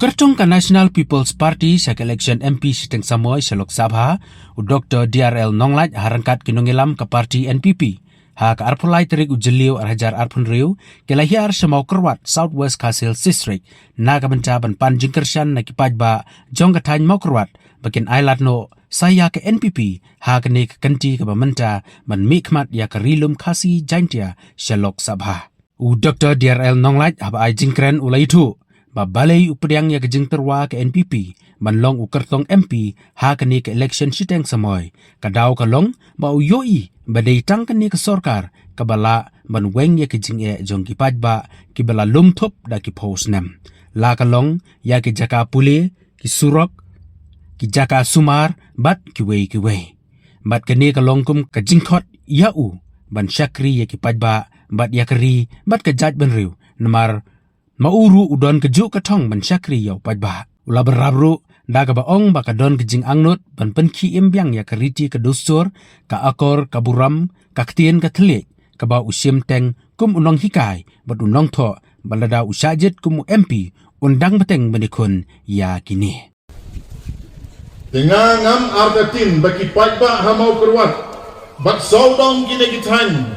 Ukertong ka National People's Party sa election MP siteng Samoy sa Lok Sabha, Dr. DRL Nonglaj harangkat kinungilam ka parti NPP. Ha ka arpulay terik ujeliw arhajar arpun riu, kelahiar sa Maukerwat Southwest Kasil District, na kabantaban panjingkersyan na kipajba jong katany Maukerwat, bakin ailat no saya ke NPP, ha kani kakanti ka bamanta man mikmat ya karilum kasi jaintia sa Lok Sabha. Dr. DRL Nonglaj haba ay jingkren ulay itu. Balay upadiang ya kejeng terwa ke NPP, manlong ukertong MP, ha kani ke election siteng Samoy. Kadaw kalong, yoi, badai tang kani ke sorkar, kabala, manweng ya kejeng jong kipajba, kibala lumtup da kipos nem. La kalong, ya ke jaka puli, ki surok, ki jaka sumar, bat kiwei. Bat kani kalong kum kejeng thot, yau, ban syakri ya kipajba, bat yakari, bat kejaj benriu, namar, mauru udon kejuk katong ban syakri yau pajba. Ula berabru, daga baong baka don kejing angnut ban penki imbiang ya keriti ke dusur, ka akor, ka buram, ka ketien ka telik, ka ba usim teng kum unong hikai, bat unong to, balada usajit kum MP, undang beteng benikun ya kini. Tengah ngam artatin bagi pajba hamau kerwat, bat saudong kini gitan,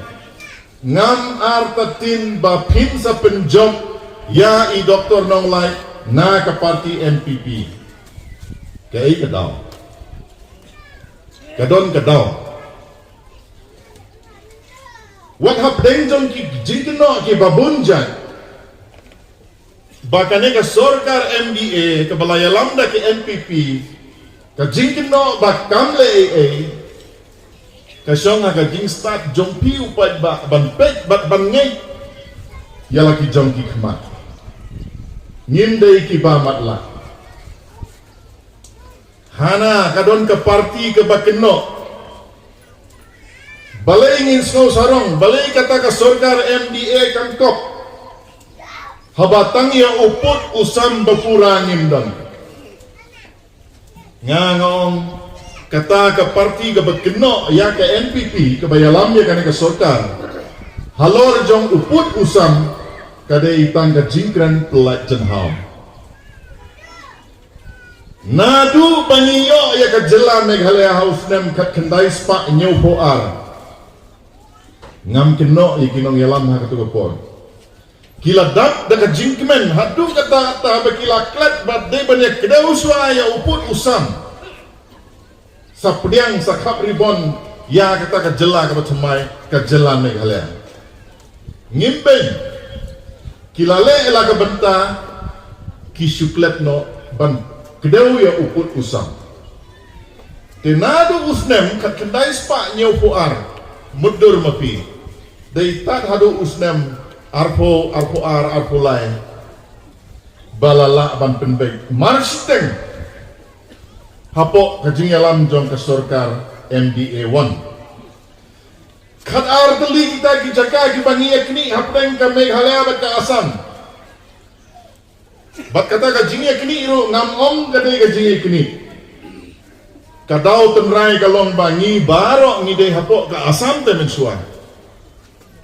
ngam artatin ba pin sa penjom, ya i Dr. Nonglaj na ka parti NPP. Kaya kadaw. Kadaw. Wat hapdeng jong ki jingkeno ki babunjan. Bakane ka sorkar MBA ka balayalam da ki NPP. Ka jingkeno ba kamle ka syong ka jing start jong pi upad ba ban pek bat ban ngay. Yala ki jong ki khmat. Ngindai ki bamatlah. Hana kadon ke parti ke bakeno. Balai ingin snow sarong, balai kata ke sorkar MDA kangkop. Habatang ya uput usam bapurangin dan. Ngangong kata ke parti ke bakeno ya ke NPP ke bayalam ya kan ke sorkar. Halor jong uput usam kadai itang ka jingkran pelat jenhau. Nadu pangiyo ya ka jela Meghalaya House nem kat kendai spak nyau poar. Ngam keno ya kinong yalam ha katu kapor. Kila dak da ka jingkmen hadu kata bakila klat bat de banyak kedau swa ya uput usam. Sapdiang sakap ribon ya kata ka jela ka batamai ka jela Meghalaya. Ngimbeng kilale ela ka benta kisuklet no ban kedau ya uput usam. Tenadu usnem kat kendai spak nyau puar mudur mapi. Dai tak hadu usnem arpo lai balala ban penbeg marsteng hapok kajing yalam jong ka sorkar MDA 1. Kat arteli kita kijaka kibangiya kini hapdeng ka Meghalaya bat ka Assam. Bat kata ka jingiya kini iro ngamong kadai ka jingiya kini. Kadaw temrai kalong bangi baro ngidei hapok ka Assam temen suan.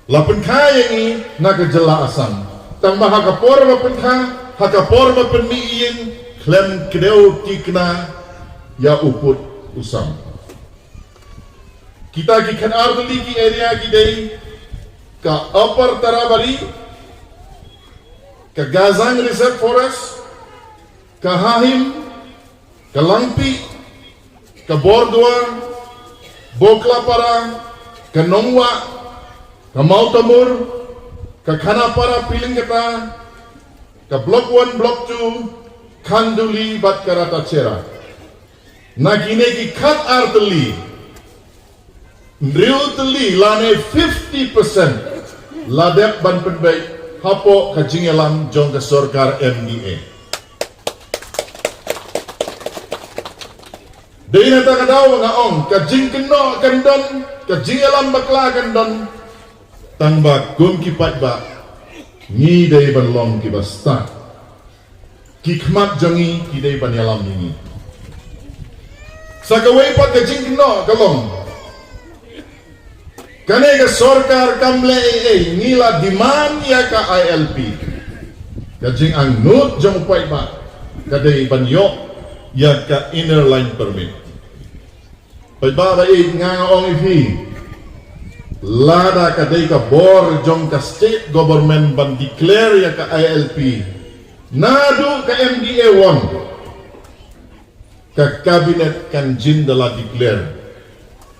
Lapen kaya ni na ka jela Assam. Tambah hakapor mapen miin klem kedeu tikna ya uput usam. Kita gikan arduli ki area ki dei ka Upper Tarabari, ka Gazang Reserve Forest, ka Hahim, ka Langpi, ka Bordua, Boklapara, ka Nongwa, ka Mautamur, ka Khanapara Pilingkata, ka Block 1, Block 2, Kanduli bat ka Ratachera. Nagine ki kat arduli Riuteli lane 50% ladep ban penbaik hapo kajingelam jong ke sorkar MDA. Dina ta kadaw nga ong kajing keno kandon kajingelam bakla kandon tangba gum kipat ba ni day ban long ki basta kikmat jangi ki day ban yalam ni. Sa kawai pat kajing keno kalong kane ka sorkar kamle ngila demand ya ka ILP. Kajing ang nut jong upay ba kadai banyo ya ka inner line permit. Pagba baik ngangong ifi lada kadai ka bor jong ka state government ban declare ya ka ILP nadu ka MDA 1 ka kabinet kan jin dala declare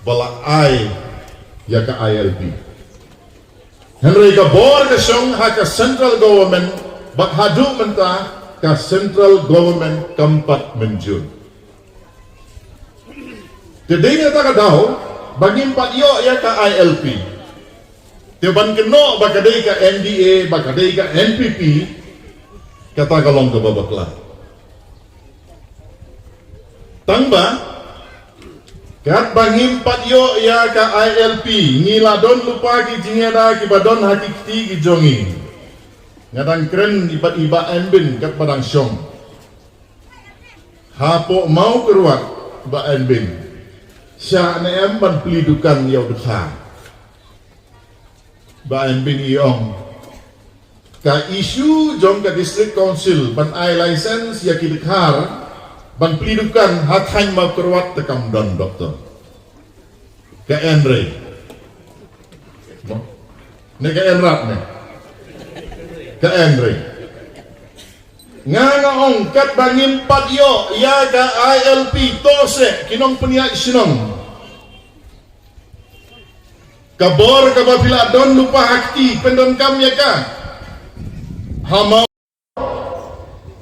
bala ai ya ka ILP Henry ka bor ka syong ha ka central government bak hadu menta ka central government kampat menjun jadi ni tak daw bagim patyo ya ka ILP tiban keno bakadai ka NDA bakadai ka NPP kata kalong ke babakla tangba kat bangim patyo ya ka ILP ngiladon lupa ki jingada ki badon hakikti ki jongi ngadang keren iba enbin kat padang syong hapo mau keruat ba enbin Sya neem ban pelidukan yau dekha ba enbin iong ka isu jong ka district council ban ai license ya ki dekhar ban pelidukan hathain mau keruat tekam don doktor ka enre ne ka enrat ne ka enre nganga kat bangim patyo ya ka ILP tose kinong peniak sinong kabor kabapila don lupa hakti pendon kam ya ka hama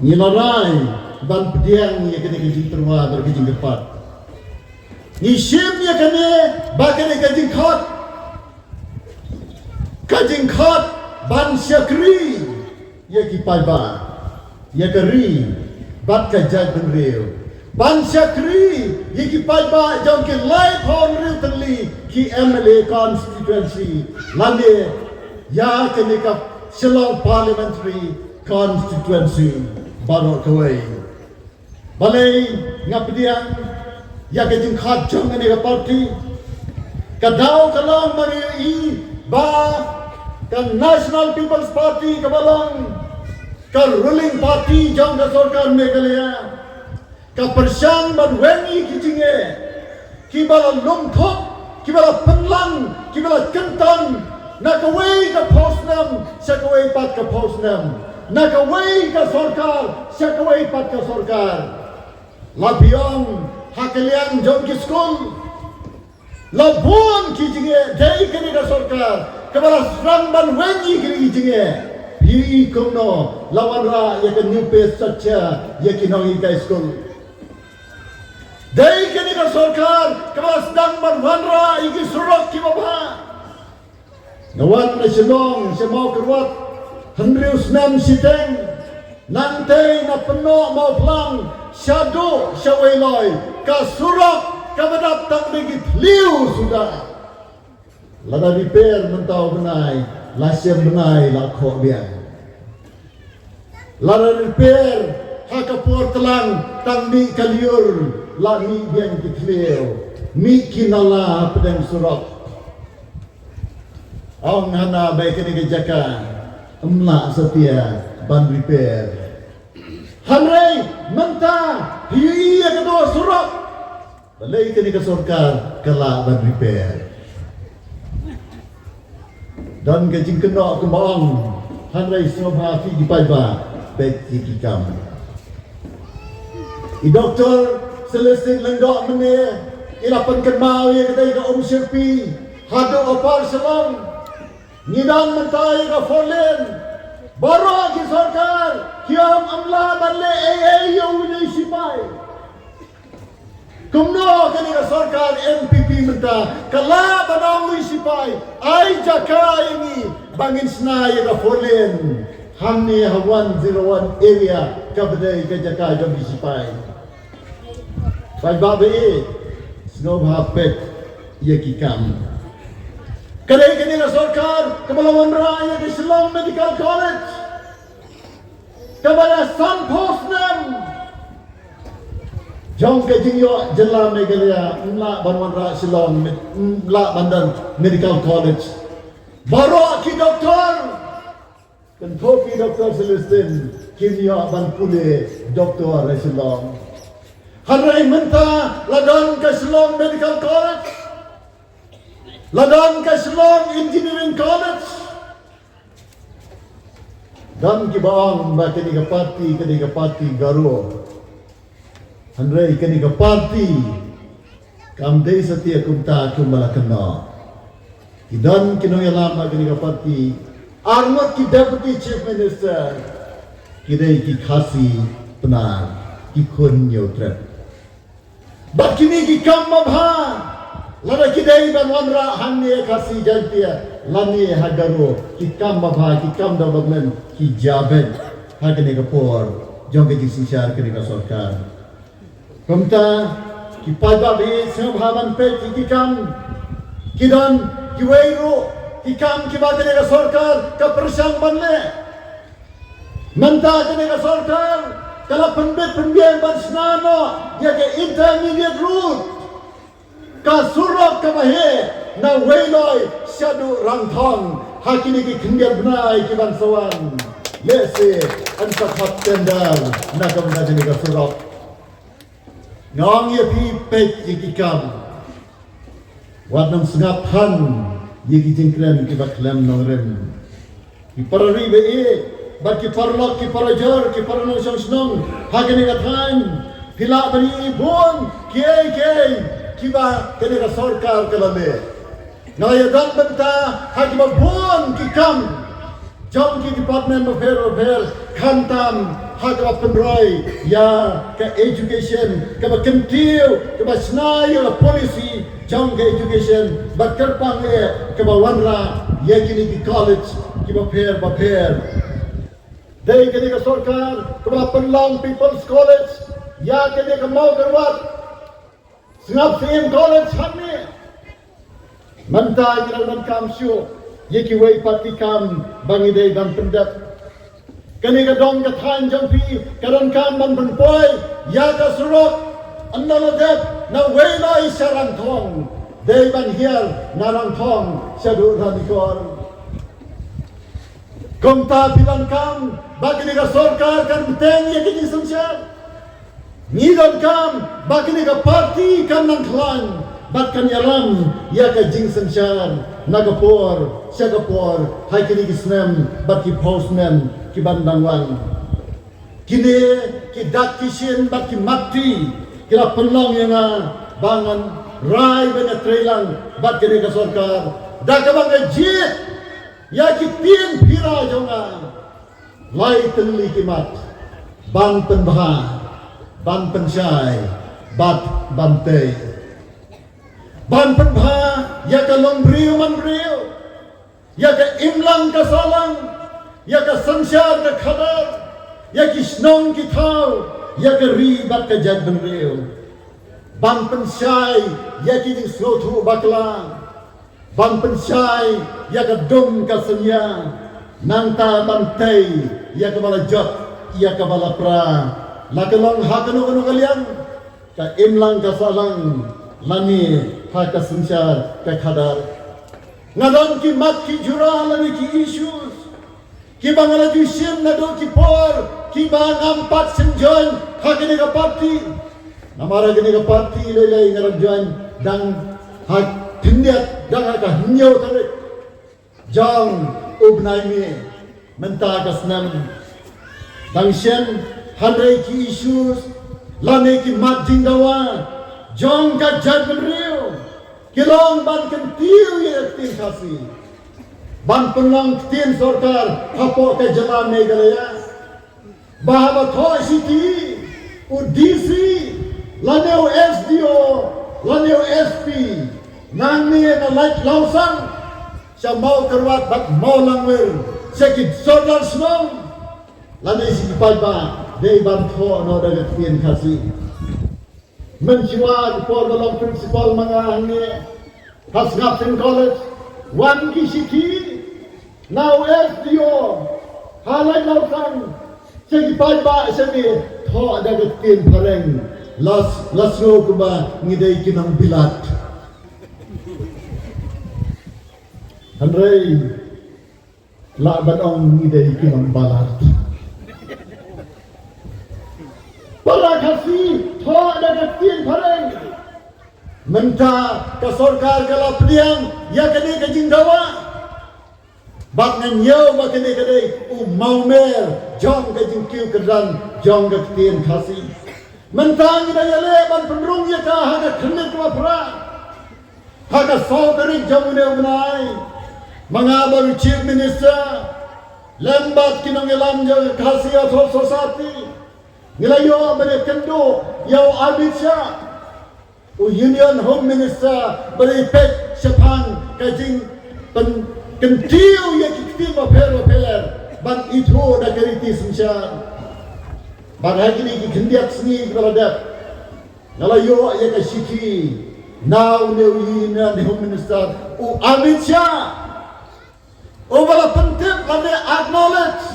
nilarai ban pediang ya kene kijing terwa berkijing depan ni sim ya kene bakane kajing khot ban syakri ya ki pai ya keri bat ka jai ben reu ban syakri ya ki pai ba jong ke live hon reu tali ki MLA constituency lande ya kene ka Shillong parliamentary constituency barok kawai balai ngapdiang ya kajing khat jong ne ka party kadau kalong mari i ba ka National People's Party kabalang ka ruling party jong ka sarkar Meghalaya ka persyang ban wengi kijinge kibala lumthok kibala penlang kibala kentang nakaway ka posnam sakaway pat ka posnam nakaway ka sarkar sakaway pat ka sarkar labiong hakaliang jong ki school labuan kijinge dai kini ka sarkar kabala sramban wengi kini kijinge Hi kumno lawan ra ya ke new pace sacha ya ki nongi ka school dai kini ka sarkar kabala sedang ban ra iki surok ki baba ngawan na Shillong siya mau keruat Henrius Nam Siteng nanti na penuh mau pelang syadu syawailoy ka surok ka badap tak digit liu sudah lada diper mentau benai lasyam benai lakho biang lada diper hakapur telang tang mi kaliur la mi biang kitliu mi kinala pedang surok Ong hana baik ini kejakan emlak setia ban repair Hanrei mentah hiya kedua surat balai kini ke sarkar kelak ban repair dan kejing kena kembang Hanrei semua hafi di paiba baik dikikam i doktor selesai lenggak menir ilapan kenal ya kedai ke Sirpi hadu opar selang Nidang mentai ka folen baru ki sarkar kiam amla balle yo ni sipai kumno kani ka sarkar MPP menta kala badang ni sipai ai jaka ini bangin snai ka folen hamni ha 101 area ka badai ka jaka jom sipai bai babe snob ha pet ye ki kam Kadai kini na sarkar kebalawan raya di Shillong Medical College kepada San Posnam jong kejing yo jela Meghalaya mla banwan ra Shillong mla bandan Medical College baru ki doktor kan kopi doktor Celestin kini yo ban pule Dr. Resilong. Hanray menta ladan ke Shillong Medical College, ladan ke Shillong Engineering College. Dan kibaang ba kaniga parti Garo. Hanray kaniga parti kamday sa tiya kumta kumalakana. Idan kinoyalam ba kaniga parti armot ki Deputy Chief Minister kiday ki khasi penar ki khun yotrep. Bat kini ki kam mabha lada kiday ban wanra hanne khasi jantia lani hagaro ki kam mabha ki kam development ki jaben hagane kapor jongke ji sisyar kini ka sarkar. Kumta ki pada be sabhavan pe ki kam kidan ki weiro ki kam ki bagane ka sarkar ka persang banle manta kini ka sarkar kala penbian barsnano ya ke intermediate route ka surok ka bahe na weiloi syadu rangthong hakini ki khingger bnai ki bansawan lese ansa khat tender na kamna jeni ka surok ngong ye pi pe ki kam wadam sengap han ye ki jingkren ki baklam nongrem ki parari be bagi parlok ki parajar ki parano song hagene gathan pila bani bon ki ba kene ka sarkar kalame ngaya dan benta hagi ba bon ki kam jom ki department of affairs khantam hagi ba penroi ya ka education ka ba kentiu ka ba snayo la policy jom ka education ba kerpang ka ba wanra ya kini ki college ki ba fair Dai kini ka sarkar kena Penlang People's College ya kini ka mau kerwat Singap CM College hamni manta kina dan kam syu ye ki wei parti kam bangi dai dan pendat kini ka dong ka than jong pi karan kam ban penpoi ya ka surok annala dep na wei lai sarang thong dai ban hial narang thong sadu radikor Kumta bilang kam bagi negara sarkar kan beteng ya kini semsyar. Ngidan kam bagi negara parti kan nang klan batkan yaram ya ka jing semsyar nagapor syagapor hai kini kisnem bagi postman ki bandangwan. Kini ki dak kishin bagi mati kila penlong yang bangan rai bena trailang bagi negara sarkar dak bang jit ya ki tin pira jonga lai tenli kimat ban penbha ban pensyai bat bante ban penbha ya ka lombriu manbriu ya ka imlang ka salang ya ka samsyar ka khadar ya ki snong ki thau ya ka ri bat ka jag benriu ban pensyai ya ki ding slotu bakla ban pensyai ya ka dum ka senya nanta bantai ya ka bala jot ya ka bala pra la ka long ha ka no kalian ka imlang ka salang lani ha ka sunsyar ka khadar ngadon ki mat ki jura lani ki issues ki bangala ju sim na do ki por ki bang ampat senjon ha ka ka parti namara ka parti lelai ngarap join dang ha tindiat dang ha ka hinyo tarik jang ubnai mi menta kasnam dangshen handai ki issues lane ki mat jingdawa jong ka jadben riu kilong ban kan tiu ye tin khasi ban penlang tin sarkar hapo ka jalan Meghalaya bahaba tho city udc laneu SDO laneu SP nang ni na light lausang siya mau kerwat bat mau langwer sakit sodar smong lani si palba dei ban tho no dagat pien khasi menjiwa por balong principal mga hangi Hasngapsen College wan ki city now SDO halai lausang sakit palba sabi tho dagat pien pareng lasno kuba ngidai kinang bilat Andrei laban ang ngidai kinang balat para kasih thok dan ketien pareng mentah ke sorkar kalau pediang ya kene ke jingdawa bak nanyau bak kene kene mau mer jong ke jingkiu kedan jong ke ketien kasih mentah ni dah le ban penrung ya ka ha kene ke pra ha ka saudari jong ne unai mengabar chief minister lembat kinong elam jong kasih atau society nilayo bade kendo yau abisha Union Home Minister beri pek Japan kajing kentiu ya kitim aper ban itu dah keriti semca ban hari ni kendiak seni kepada nilayo ya kasiki now Union Home Minister abisha bala penting pada acknowledge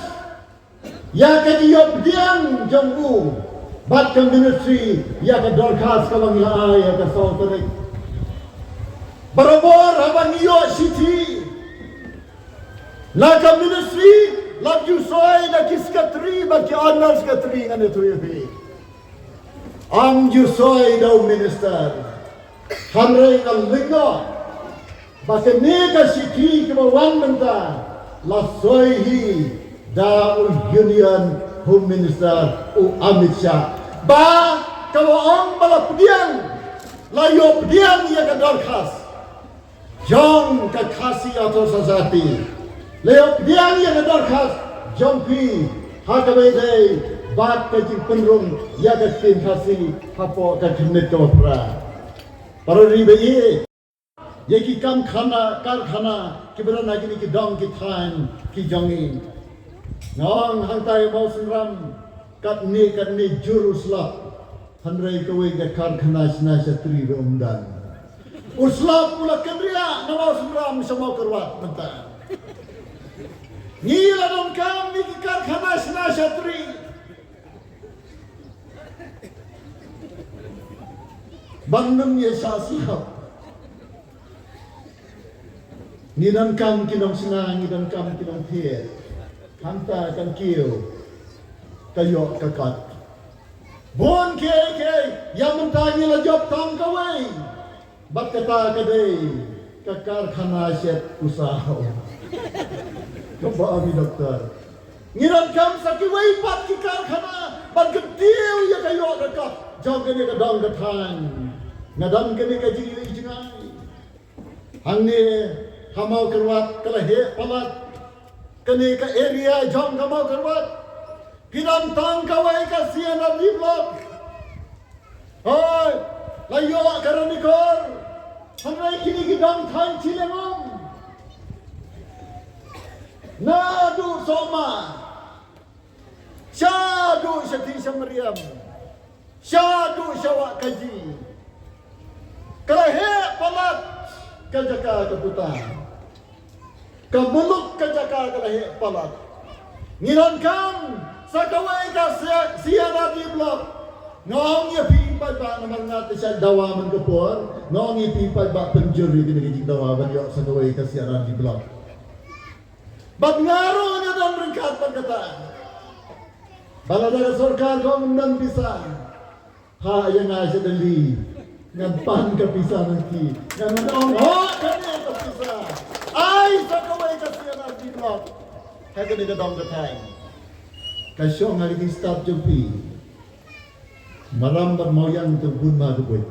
ya kajiyop diang jonggu Bat ministry ya ke dorkas ka bangla ya ke sautare barabar habang iyo city la ka ministry la ju soy na kiskatri ba ki honors katri ngane to yebi am ju soy da minister hamre ngal lingo ba ke ne ka city ke wan menta la soy hi da union Home Minister Amit Shah ba kalau orang bala pediang layo pediang ia ke dorkas jong ke kasih atau society layo pediang ia ke dorkas jong pi hakabai dai bat ke jing penrung ia ke tim kasih hapo ke kemit ke pra para ribe ye ye ki kam khana kar khana ki bera nagi ni ki dong ki thain ki jongi Nong hantai mau senram kat ni juruslah hanrai kowe ke karkhana sna satri umdan uslap pula kendria mau senram semua kerwat mentah ngila dong kami ke karkhana sna satri bandem ye sasiap ngidan kam kinong sna ngidan kam kinong thiet Hanta kan kiu kayo kakat bon ke yang mentanya la job tang kawai bat kata kadai kakar khana set usaha coba ami doktor ngiran kam sakiwai pat ki kar khana ban ketiu ya kayo kakat jog ni ka dong katang ngadam ke ni ka ji jingai hangne hamau kerwat kala he palat kini ke area jom kamau kerwat kidan tang kawai kasihan di blok hoi layo karanikor hangai kini kidang tang cilemong nadu soma syadu syati samriam syadu syawak kaji kelahe palat kajaka keputan Kemuluk kejaka kelahi palat ngiran kam sakawai ka siara di blok ngong ya pipai ba naman natin siya dawa man kapor ngong ya pipai ba penjuri kinagiging dawa man yung sakawai ka siara di blok bat ngaro niya dan ringkat pagkataan balada sorkar kong nan bisa ha yang nga siya dali ngampan ka pisa nanti ngamang ho kanya ka pisa ay sakawai ka siara di blok kaya ni kadang katay kasyong nga naging stop jupi marambar mo yang terbun magabut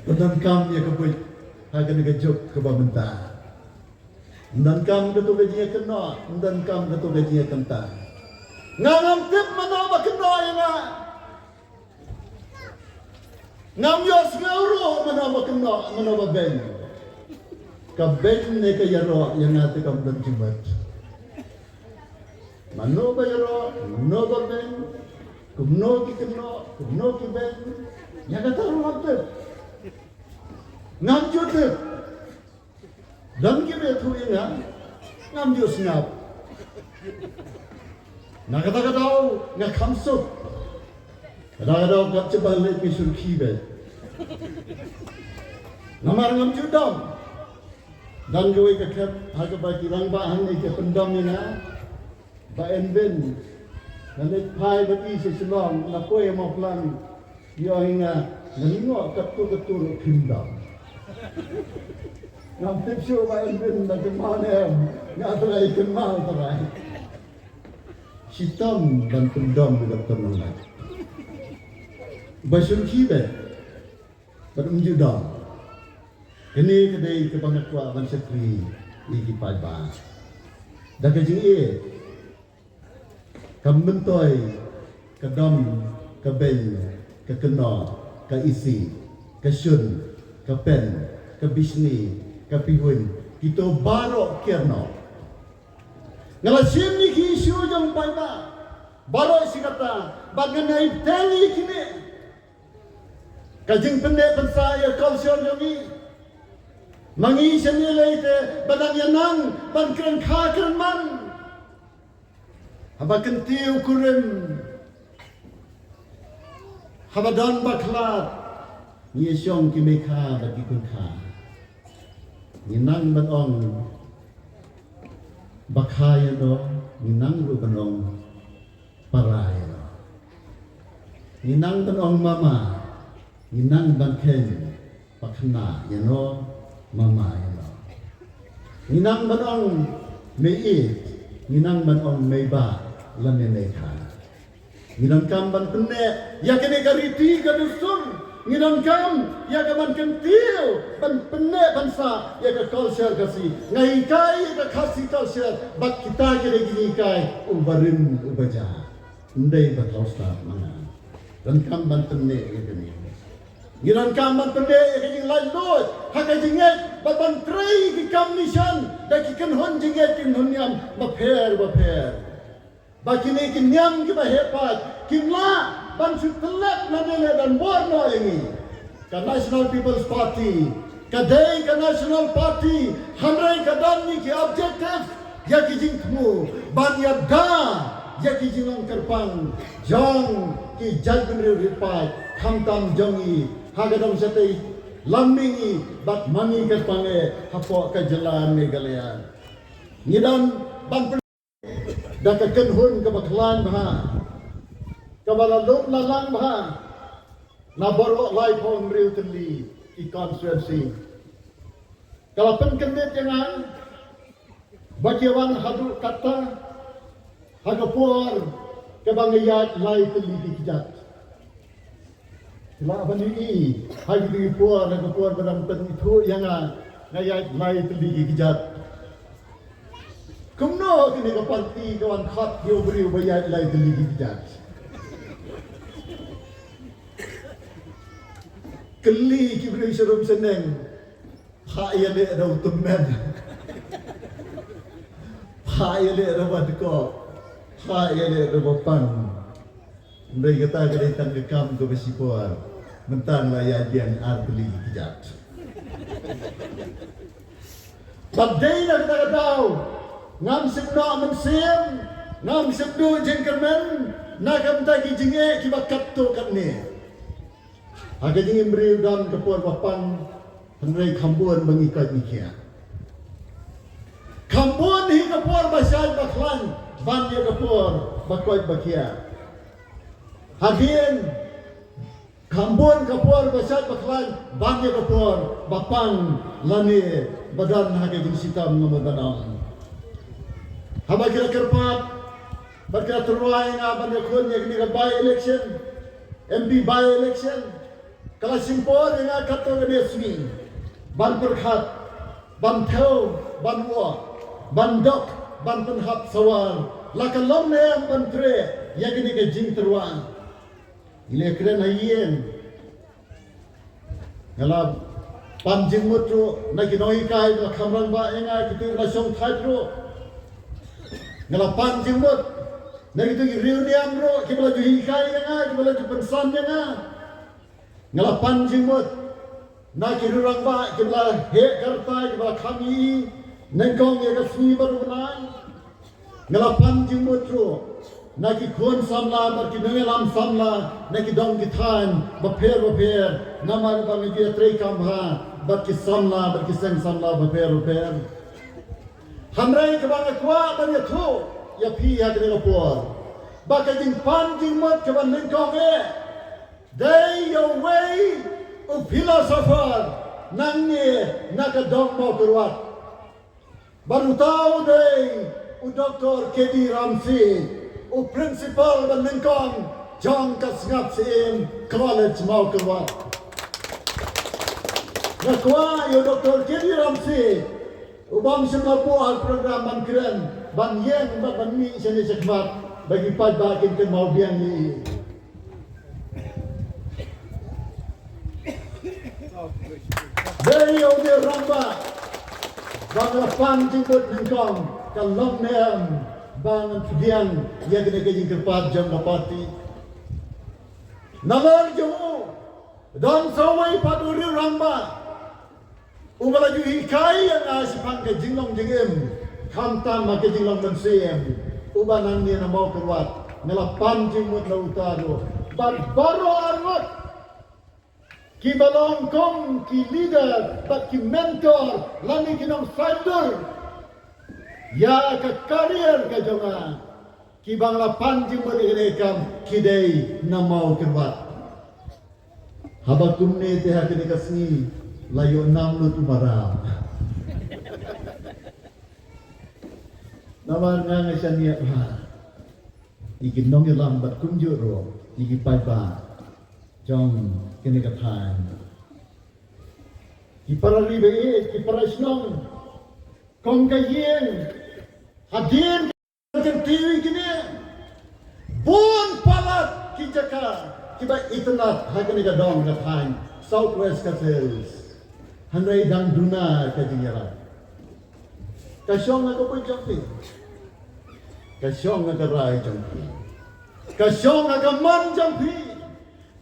dan kam ya kabut kaya ni kajuk kabamenta dan kam gato gajiya kena dan kam gato gajiya kanta ngam tip manawa kena yana ngam yos ngauro manawa kena manawa ben kabel ne kaya ro yang ate kam dan jumat mano ba yaro no ba ben kumno ki ben ya kata ro abde ngam jote dan ki be thu ina ngam jo snap na kata nga khamso kata ka cebal le ki surki be namar ngam judam dan gue ke harga bagi rang bahan ni ke pendam ni na ba enben Nanti pai bagi sesenong, nak kue mau pelan, dia ingat, nengok ketul pindang. Ngam tipsu main bin nak kemana, ngak terai kenal terai. Hitam dan pendam juga tenang. Basun kibe, berumjudam. Ini kedai kebanyak kuat ban sekri, iki pai ba. Dah kejing Kembentoi, kedam, kebel, kekena, keisi, kesun, kepen, kebisni, kepihun, kita barok kena. Ngalasim ni ki isu jang paida, barok si kata, bagenai teli kini. Kajing pendek pensaya culture jangi, mangi senilai te, badang yanang, ban keren kha keren man. Haba kentiu kurim, haba don baklat, ni syong ki mekha bagi kun kha. Ni nang ban ong bakhaya do, ni nang ru ban ong paraya do. Ni nang ban ong mama, ni nang ban ken pakhna ya no mama ya no. Ni nang ban ong mei, ni nang ban ong meiba. Lame mereka, nginan kam ban penne, ya kene kariti kadusur, nginan kam ya kaman kentil, ban penne bansa ya ke culture kasi, ngai kai ke kasi culture, bak kita kene gini kai, ubarin ubaja, ndai batau sta mana, dan kam ban penne ya kene, nginan kam ban penne ya kene lain lot, hakai jinget, ban trai ki kam mission, dah ki kenhon jinget kenhon yam, baper. Bagi ni kinyam kita hebat, kimla ban sutelak nadele dan warna ini. Ka National People's Party, kadai ka National Party, hamrai ka dan ni ki objective, ya ki jingmu, ban ya da, ya ki jinong kerpang, jong ki jadun ripai, kamtam jongi, hagadong setei lambingi, bat mangi kerpange, hapok ka jalan Meghalaya. Ngidan ban dah kekenhun ke baklan bah, kebalaluk lalang bah, na borok lai pon riu teli ki konstituensi. Kalau penkendit yang bagian hadu kata hagapur kebangayat lai teli di kijat. Lah bani hagi di puar hagapur badam pen itu yang ngayat lai teli di kijat. Kumno kini ke parti kawan khat dia beri bayar lai teli dijat. Keli ki beri serum seneng. Ha ya le rau temen. Ha ya le rau badko. Ha ya le rau pan. Ndai kata kadai tan dekam ke besipor. Mentang layan yang ar teli dijat. Badai nak kita tahu. Ngam sebna mensim, ngam sebdu jengkermen, nakam tagi jenge kibat kapto katne. Aga jenge beri dan kepuan bapan, henrai kambuan mengikat nikia. Kambuan hi kepuan basyai baklan, ban dia kepuan bakoy bakia. Hagin kambuan kepuan basyai baklan, ban dia kepuan bapan lani badan hagi jeng sitam ngamadadam. Haba kira kerpat, berkira teruai nga banda kun yang ni by election, MP by election, kalau simpor yang kata dia sini, ban perkhat, ban tau, ban wa, ban dok, ban penhap sawar, lakan lom yang ban tre, yang ni ke jing teruai, ile keren hayen, kalau panjing mutru, nak noi kai, nak kamran ba yang kita nasong thai tru. Ngalapan jemut, nari tu reuniam bro, kita laju hikai yang kita laju pensan yang ngalapan jemut, nak kita orang ba, kita hek kartai, kita kami, nengkong ya kasih baru benai, ngalapan jemut bro, nak kita kun samla, nak kita nengelam samla, nak kita dong kitan, baper, nama bang dia trekam ha, bak samla, bak seng samla, baper. Hamrai ke bang kuat bang tu, ya pi ya kena lapor. baka jing pan jing mat kaban lengkong they your way of philosopher nang ni nakadong mo kurwat baru tahu deh u Dr. K.D. Ramsey u principal ban lengkong John Kasngap Sim College mau kurwat nakwa yo Dr. K.D. Ramsey ubang Singapura program ban keren ban yen ban mi sini sekmat bagi padakin ke mau biang ni dari orang ramba bang lapan jemput nengkong kalong nem bang biang ia kena kejing kerpat jam lapati nalar jauh dan sawai paduri ramba ubala ju hikai yang asipang ke jinglong jingem kamtam ma ke jinglong mensiem ubanan ni na mau kerwat ngelapan jimut na utaro bat baro arwat ki balongkong ki leader bat ki mentor lani kinong fighter ya ka career ka jonga ki bang lapan jimut irekam kidai na mau kerwat habakum ne te hakini kasni layo nam lu tu maram naman nga nga siya niya ikinong ilang bat kunjuro ikipai ba jong kinikatahan iparalibe iparasnong kong kayen hadin kantiwi kini bon palat kijaka kiba itanat hakaniga dong katahan Southwest Casales Hanray dang duna kajinyaran kasyong nga kapoy jangpi kasyong nga karay jangpi kasyong nga kaman jangpi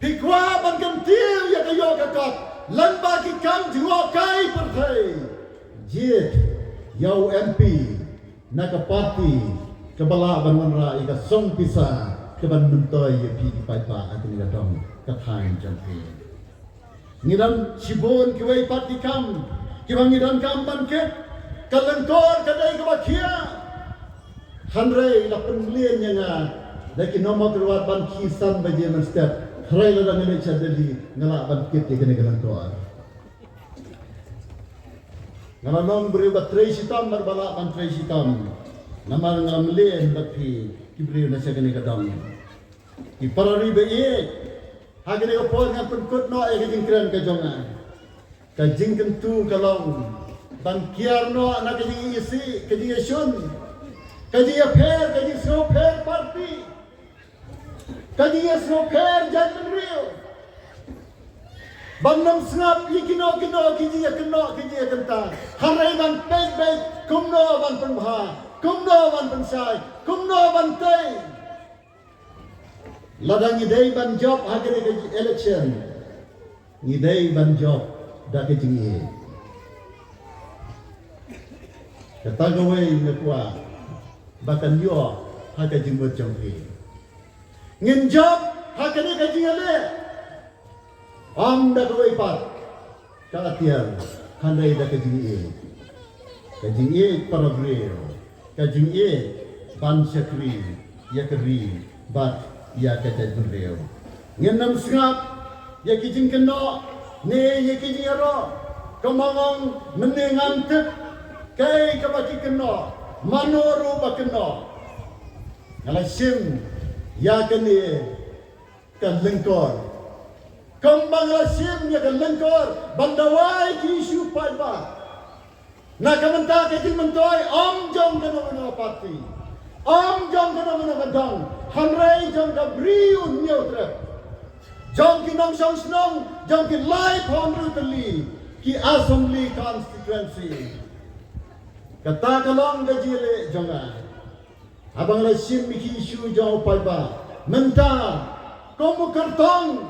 pikwa man kantil ya kayo kakak lan bagi kam jiwa kai partai jit yaw MP nakapati kabala ban ra ika song pisa kaban mentoy ya pi pai pa atin ga dong kathain jangpi ngidam sibon kiwai parti kam kibang ngidam kam banket kalengkor kadai kebakia hanrei lapan million yang lagi nomor keluar ban kisan baje men step hanrei la ngene chadeli ngala ban kit kene kalengkor ngala nom beri bat trei sitam berbala ban trei sitam nama ngala million bati kibri na sa kene kadam iparari be hagene ko pon ngan penkut no e ging kren ka jonga ka jing kentu kalong ban kiarno anak kejing isi kejing esun kejing affair kejing sofer party kejing sofer jangan real ban nam snap ikino kejing kenta harai ban baik kumno ban penbha kumno ban pensai kumno ban tei ladang idei ban job hagere kejing election idei ban job da kejing katagaway ngakwa bakan yo haka jingmot jangpi ngin job haka ni kajingale am da kaway pat kalatian handai da kajingi para breo kajingi ban sakri yakri bat ya kata breo ngin nam sngap ya kijing keno ne ya kijing ro kamangong menengan tek kai kabaki keno manoro bakeno ngalasim ya kene kalengkor kambang lasim ya kalengkor bandawai ki isu paiba na kamanta ke mentoy om jom kena parti om jom kena kadang hanrei jom ka briun neutre jom ki nong song snong jom ki live home rutely ki assembly constituency kata kalong gajile jonga abang la sim miki isu jauh paiba menta komu kartong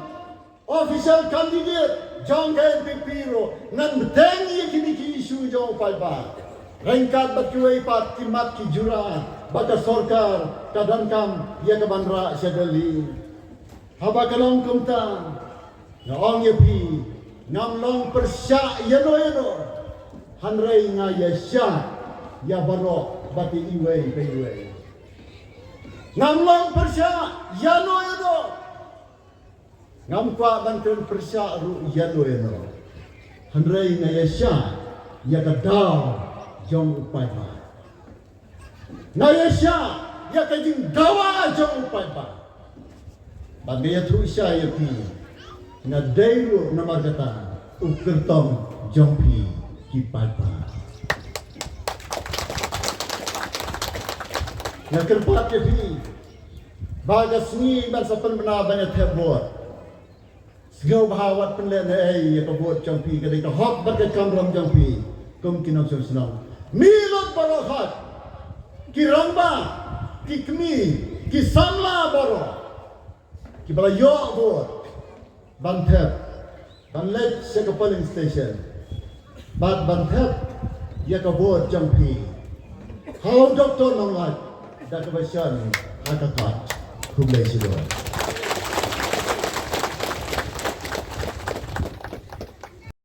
official candidate jong NPP ro nan tengi kini ki isu jauh paiba rengkat batkuai pat kimat ki jura bata sorkar kadang kam ya kabanra sedeli haba kalong kumta ngong yepi ngamlong persya yano hanrei nga yasya ya barok bati iwei pe iwei Ngamlang persya yano yano. Ngam kwa bantun persya ru yano yano. Handrai na yasya ya kadao jong upai ba. Na yasya ya kajing dawa jong upai ba. Bagaya tu isya ya pi. Na dairu na margata ukertong jong pi kipai ba. Na kerpat ya pi. Bagas ni bangsa penbena banyak tebor. Segau bahawat penlen ya kabut jong pi kadai ka hok bakat kamram jong pi. Kum kinam senang. Milot barokat. Kiramba, kikmi, kisamla baro. Kibala yok bot. Bantep. Banlet sa polling station. Bat bantep ya kabut jong pi. How doktor nonglat. Dakabasyan hakakat. Kublay sila.